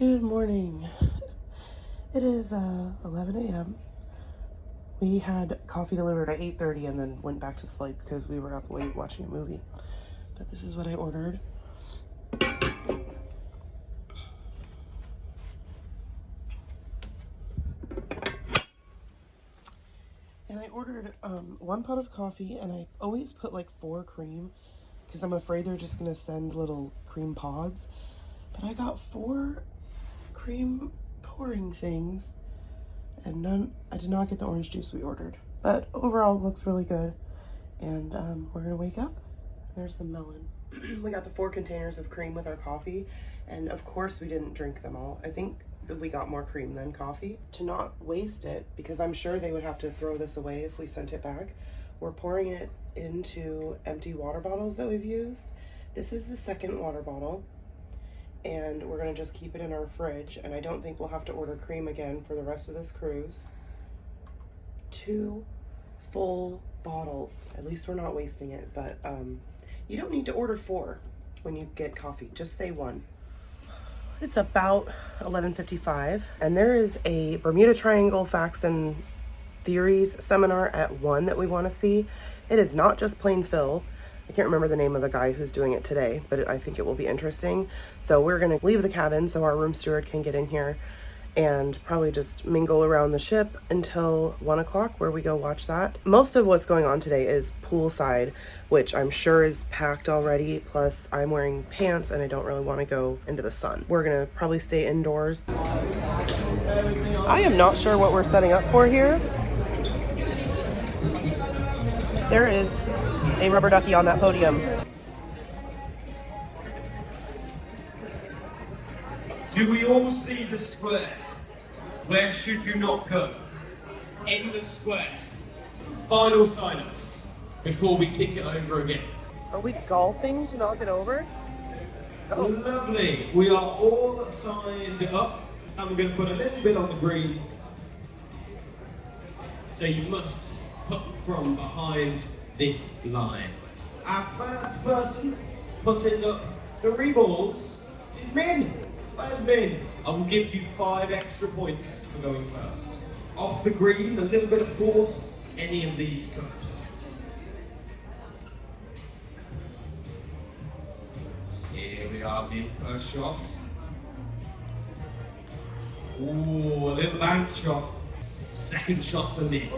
Good morning. It is 11 a.m. We had coffee delivered at 8:30 and then went back to sleep because we were up late watching a movie. But this is what I ordered. And I ordered 1 pot of coffee, and I always put like 4 cream because I'm afraid they're just gonna send little cream pods. But I got 4 cream pouring things, and I did not get the orange juice we ordered. But overall, it looks really good. And we're gonna wake up. There's some melon. We got the 4 containers of cream with our coffee, and of course we didn't drink them all. I think that we got more cream than coffee. To not waste it, because I'm sure they would have to throw this away if we sent it back, we're pouring it into empty water bottles that we've used. This is the 2nd water bottle, and we're gonna just keep it in our fridge, and I don't think we'll have to order cream again for the rest of this cruise. 2 full bottles. At least we're not wasting it, but you don't need to order 4 when you get coffee. Just say 1. It's about 11:55, and there is a Bermuda Triangle Facts and Theories seminar at 1 that we want to see. It is not just plain fill. I can't remember the name of the guy who's doing it today, but I think it will be interesting. So we're going to leave the cabin so our room steward can get in here and probably just mingle around the ship until 1 o'clock, where we go watch that. Most of what's going on today is poolside, which I'm sure is packed already. Plus I'm wearing pants and I don't really want to go into the sun. We're going to probably stay indoors. I am not sure what we're setting up for here. There is a rubber ducky on that podium. Do we all see the square? Where should you not go? In the square. Final silence before we kick it over again. Are we golfing to knock it over? Oh. Lovely. We are all signed up. And we're going to put a little bit on the green. So you must put from behind this line. Our first person putting up 3 balls is Min. Where's Min? I will give you 5 extra points for going first. Off the green, a little bit of force, any of these cups. Here we are, Min, first shot. Ooh, a little bounce shot. Second shot for Min.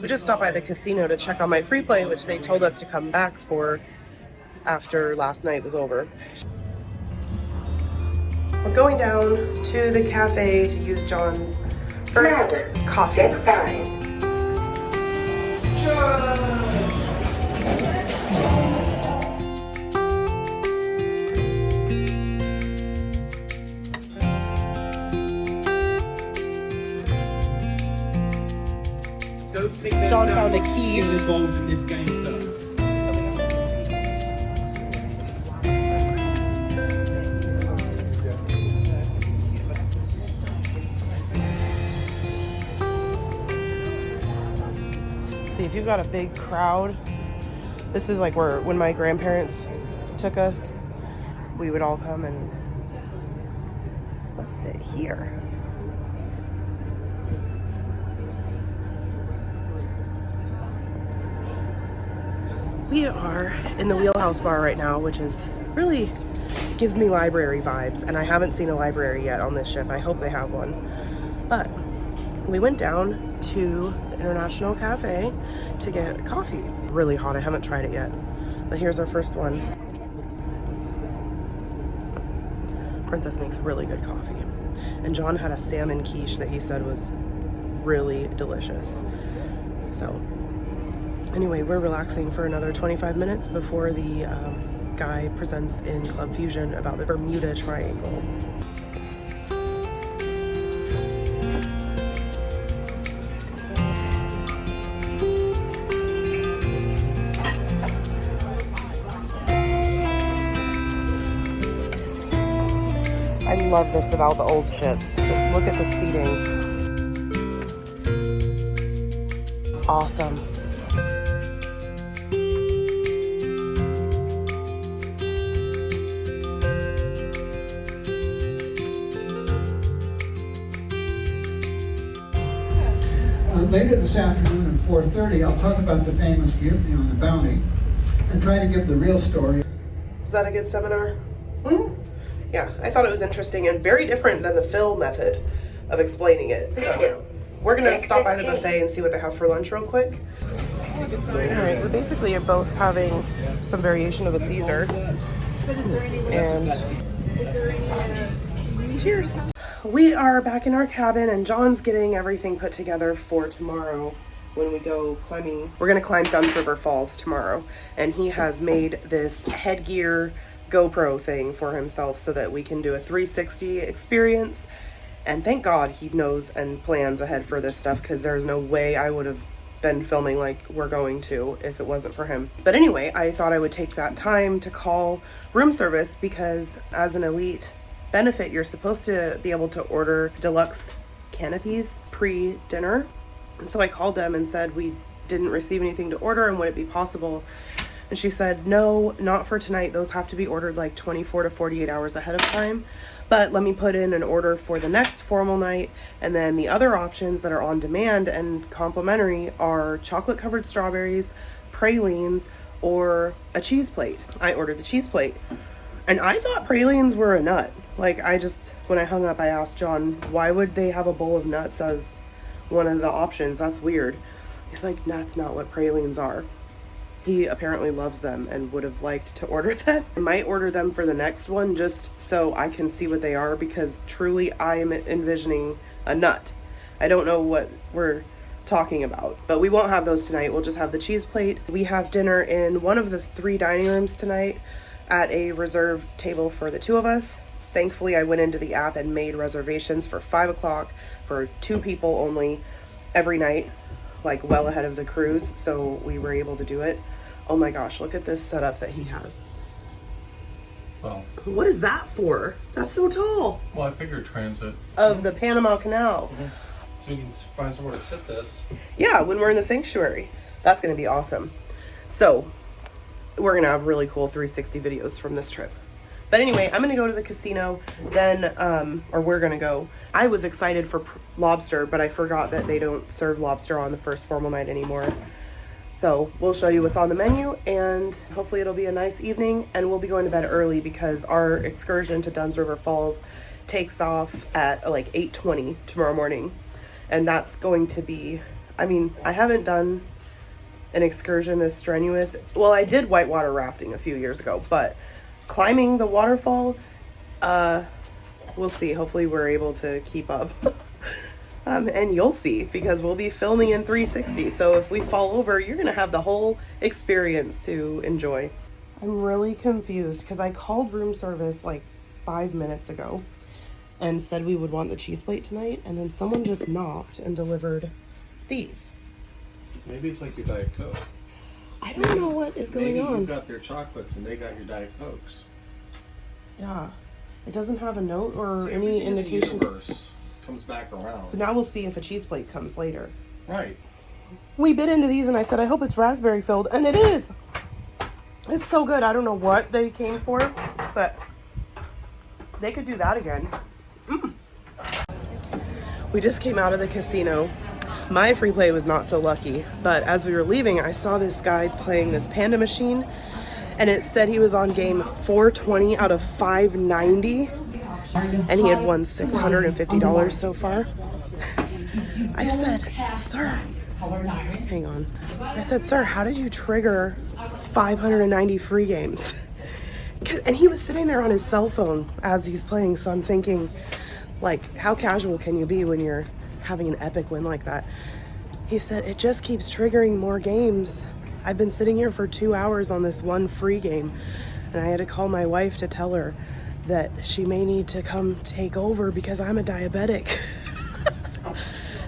We just stopped by the casino to check on my free play, which they told us to come back for after last night was over. We're going down to the cafe to use John's first coffee. John found a key. Involved in this game, sir. See, if you've got a big crowd, this is like where when my grandparents took us, we would all come and let's sit here. We are in the Wheelhouse Bar right now, which is really gives me library vibes, and I haven't seen a library yet on this ship. I hope they have one. But we went down to the International Cafe to get coffee. Really hot, I haven't tried it yet. But here's our first one. Princess makes really good coffee. And John had a salmon quiche that he said was really delicious. So anyway, we're relaxing for another 25 minutes before the guy presents in Club Fusion about the Bermuda Triangle. I love this about the old ships. Just look at the seating. Awesome. Later this afternoon at 4:30, I'll talk about the famous mutiny on the Bounty and try to give the real story. Was that a good seminar? Yeah, I thought it was interesting and very different than the Phil method of explaining it. So we're gonna stop by the buffet and see what they have for lunch real quick. All right, we're basically both having some variation of a Caesar. And cheers. We are back in our cabin and John's getting everything put together for tomorrow when we go climbing. We're gonna climb Duns River Falls tomorrow, and he has made this headgear GoPro thing for himself so that we can do a 360 experience. And thank God he knows and plans ahead for this stuff, because there's no way I would have been filming like we're going to if it wasn't for him. But anyway, I thought I would take that time to call room service, because as an elite benefit, you're supposed to be able to order deluxe canopies pre-dinner. And so I called them and said we didn't receive anything to order, and would it be possible? And she said, no, not for tonight. Those have to be ordered like 24 to 48 hours ahead of time. But let me put in an order for the next formal night. And then the other options that are on demand and complimentary are chocolate covered strawberries, pralines, or a cheese plate. I ordered the cheese plate. And I thought pralines were a nut. Like, when I hung up, I asked John, why would they have a bowl of nuts as one of the options? That's weird. He's like, that's not what pralines are. He apparently loves them and would have liked to order them. I might order them for the next one just so I can see what they are, because truly I am envisioning a nut. I don't know what we're talking about, but we won't have those tonight. We'll just have the cheese plate. We have dinner in one of the 3 dining rooms tonight at a reserved table for the 2 of us. Thankfully, I went into the app and made reservations for 5 o'clock for 2 people only every night, like well ahead of the cruise, so we were able to do it. Oh my gosh, look at this setup that he has. Well, what is that for? That's so tall. well, I figured transit. Of the Panama Canal. So we can find somewhere to sit this. Yeah, when we're in the sanctuary. That's going to be awesome. So, we're going to have really cool 360 videos from this trip. But anyway, I'm going to go to the casino, then, or we're going to go. I was excited for lobster, but I forgot that they don't serve lobster on the first formal night anymore. So we'll show you what's on the menu, and hopefully it'll be a nice evening, and we'll be going to bed early because our excursion to Duns River Falls takes off at like 8:20 tomorrow morning. And that's going to be, I mean, I haven't done an excursion this strenuous. Well, I did whitewater rafting a few years ago, but climbing the waterfall, we'll see. Hopefully we're able to keep up. And you'll see, because we'll be filming in 360. So if we fall over, you're going to have the whole experience to enjoy. I'm really confused because I called room service like 5 minutes ago and said we would want the cheese plate tonight. And then someone just knocked and delivered these. Maybe it's like your Diet Coke. I don't know what is going on. Maybe you got their chocolates and they got your Diet Cokes. Yeah. It doesn't have a note or See, any everything in the indication. universe comes back around. So now we'll see if a cheese plate comes later. Right. We bit into these and I said, I hope it's raspberry filled. And it is. It's so good. I don't know what they came for, but they could do that again. We just came out of the casino. My free play was not so lucky, but as we were leaving, I saw this guy playing this panda machine, and it said he was on game 420 out of 590, and he had won $650 so far. I said, sir, hang on. I said, sir, how did you trigger 590 free games? And he was sitting there on his cell phone as he's playing, so I'm thinking, like, how casual can you be when you're having an epic win like that? He said, it just keeps triggering more games. I've been sitting here for 2 hours on this one free game, and I had to call my wife to tell her that she may need to come take over because I'm a diabetic.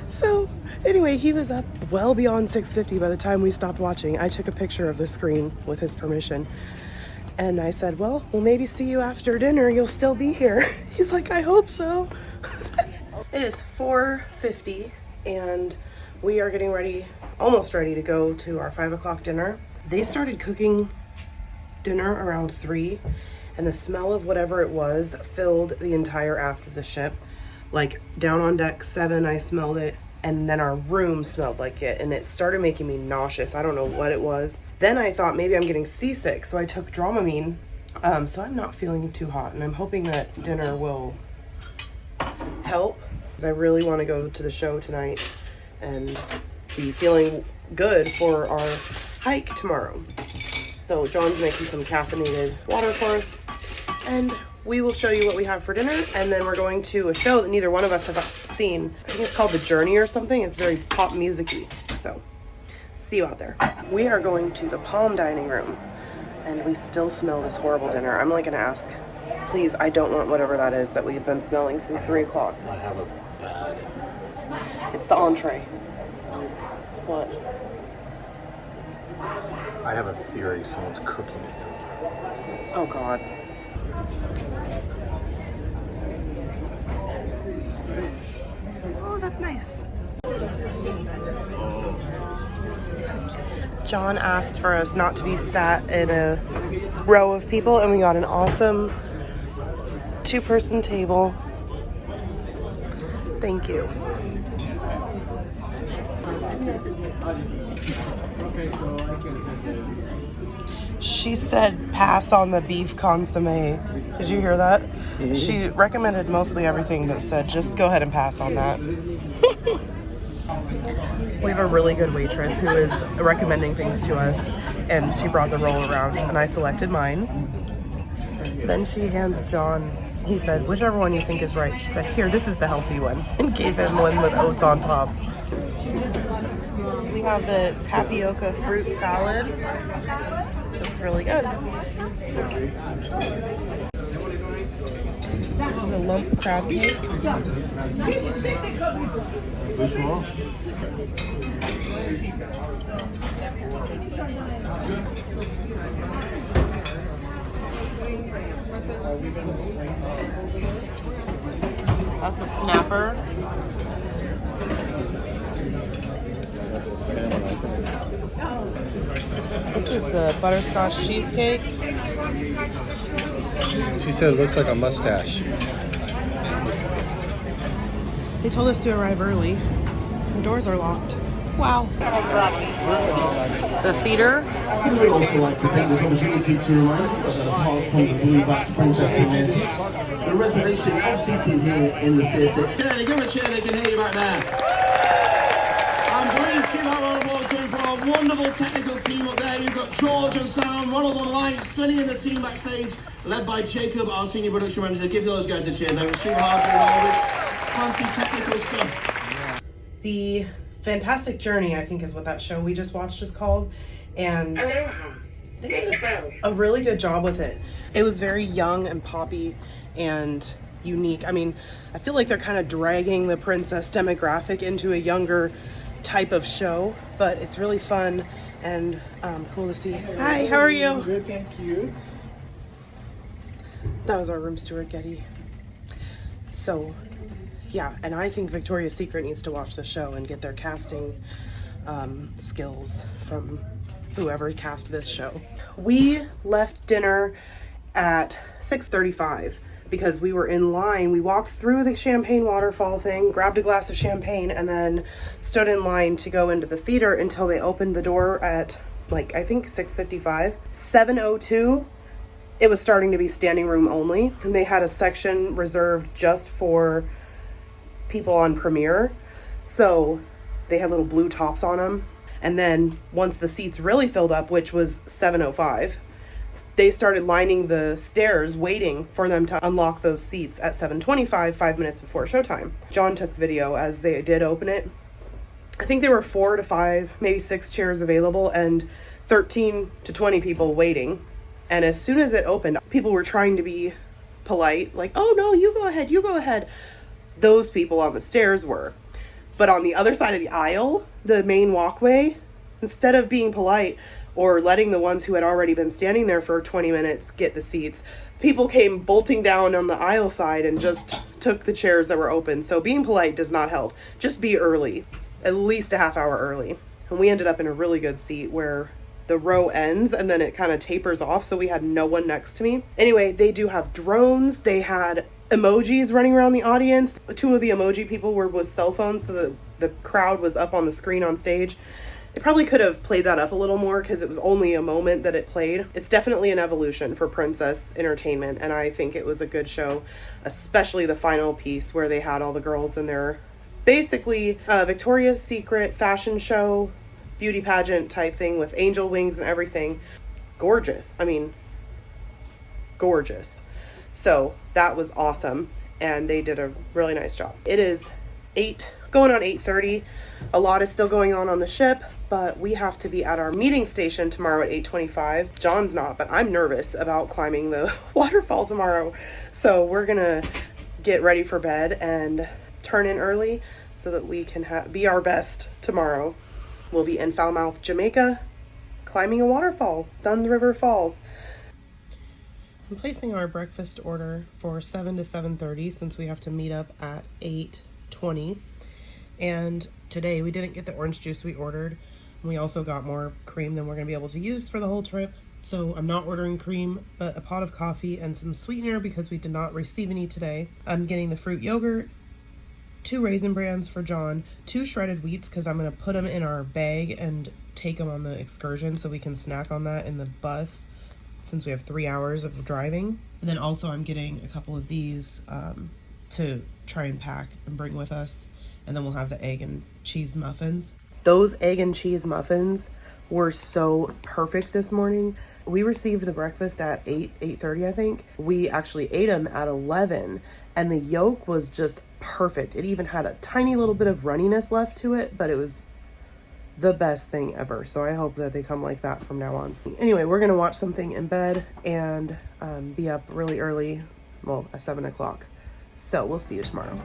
So anyway, he was up well beyond 650 by the time we stopped watching. I took a picture of the screen with his permission. And I said, well, we'll maybe see you after dinner. You'll still be here. He's like, I hope so. It is 4:50 and we are getting ready, almost ready to go to our 5 o'clock dinner. They started cooking dinner around 3, and the smell of whatever it was filled the entire aft of the ship. Like down on deck 7, I smelled it. and then our room smelled like it, and it started making me nauseous. I don't know what it was. Then I thought maybe I'm getting seasick, so I took Dramamine. So I'm not feeling too hot, and I'm hoping that dinner will help. I really want to go to the show tonight and be feeling good for our hike tomorrow. So John's making some caffeinated water for us, and we will show you what we have for dinner, and then we're going to a show that neither one of us have seen. I think it's called The Journey or something. It's very pop music-y. So see you out there. We are going to the Palm Dining Room, and we still smell this horrible dinner. I'm like gonna ask, please, I don't want whatever that is that we've been smelling since 3 o'clock. I have a bad. It's the entree. What? I have a theory someone's cooking it. Oh God. Oh, that's nice. John asked for us not to be sat in a row of people, and we got an awesome 2-person table. Thank you. She said pass on the beef consomme. Did you hear that? She recommended mostly everything, but said just go ahead and pass on that. We have a really good waitress who is recommending things to us, and she brought the roll around, and I selected mine. Then she hands John, he said, whichever one you think is right. She said, here, this is the healthy one, and gave him one with oats on top. So we have the tapioca fruit salad. Looks really good. This is the lump crab cake. Which one? That's the snapper. That's the salmon, I think. This is the butterscotch cheesecake. She said it looks like a mustache. They told us to arrive early. The doors are locked. Wow. The theater. I would also like to take this opportunity to remind you that apart from the blue-backed Princess Premier seats, the reservation of seating here in the theatre. Yeah, give them a cheer, they can hear you back there. And please keep our round of applause going for our wonderful technical team up there. You've got George on sound, Ronald on lights, Sunny and the team backstage, led by Jacob, our senior production manager. Give those guys a cheer. They were super hard doing all this fancy technical stuff. The Fantastic Journey, I think is what that show we just watched is called. And they did a really good job with it. It was very young and poppy and unique. I mean, I feel like they're kind of dragging the princess demographic into a younger type of show, but it's really fun and cool to see. Hi, how are you? Good, thank you. That was our room steward, Getty. So, yeah, and I think Victoria's Secret needs to watch the show and get their casting skills from whoever cast this show. We left dinner at 6:35 because we were in line. We walked through the champagne waterfall thing, grabbed a glass of champagne, and then stood in line to go into the theater until they opened the door at, like, I think 6:55. 7:02, it was starting to be standing room only, and they had a section reserved just for people on premiere. So they had little blue tops on them. And then once the seats really filled up, which was 7:05, they started lining the stairs waiting for them to unlock those seats at 7:25, 5 minutes before showtime. John took video as they did open it. I think there were 4 to 5, maybe 6 chairs available and 13 to 20 people waiting. And as soon as it opened, people were trying to be polite, like, oh no, you go ahead, you go ahead. Those people on the stairs were. But on the other side of the aisle, the main walkway, instead of being polite or letting the ones who had already been standing there for 20 minutes get the seats, people came bolting down on the aisle side and just took the chairs that were open. So being polite does not help. Just be early, at least a half hour early. And we ended up in a really good seat where the row ends and then it kind of tapers off, so we had no one next to me. Anyway, they do have drones. They had emojis running around the audience. Two of the emoji people were with cell phones, so the crowd was up on the screen on stage. They probably could have played that up a little more because it was only a moment that it played. It's definitely an evolution for Princess Entertainment, and I think it was a good show, especially the final piece where they had all the girls in their basically Victoria's Secret fashion show, beauty pageant type thing with angel wings and everything. Gorgeous. I mean, gorgeous. So that was awesome, and they did a really nice job. It is going on 8:30. A lot is still going on the ship, but we have to be at our meeting station tomorrow at 8:25. John's not, but I'm nervous about climbing the waterfall tomorrow. So we're gonna get ready for bed and turn in early so that we can be our best tomorrow. We'll be in Falmouth, Jamaica, climbing a waterfall, Duns River Falls. I'm placing our breakfast order for 7 to 7:30 since we have to meet up at 8:20. And today we didn't get the orange juice we ordered. We also got more cream than we're going to be able to use for the whole trip. So I'm not ordering cream, but a pot of coffee and some sweetener because we did not receive any today. I'm getting the fruit yogurt, 2 Raisin Brans for John, 2 shredded wheats because I'm going to put them in our bag and take them on the excursion so we can snack on that in the bus since we have 3 hours of driving. And then also I'm getting a couple of these to try and pack and bring with us. And then we'll have the egg and cheese muffins. Those egg and cheese muffins were so perfect this morning. We received the breakfast at 8:30, I think. We actually ate them at 11, and the yolk was just perfect. It even had a tiny little bit of runniness left to it, but it was the best thing ever. So I hope that they come like that from now on. Anyway, we're gonna watch something in bed and be up really early, well, at 7 o'clock. So we'll see you tomorrow.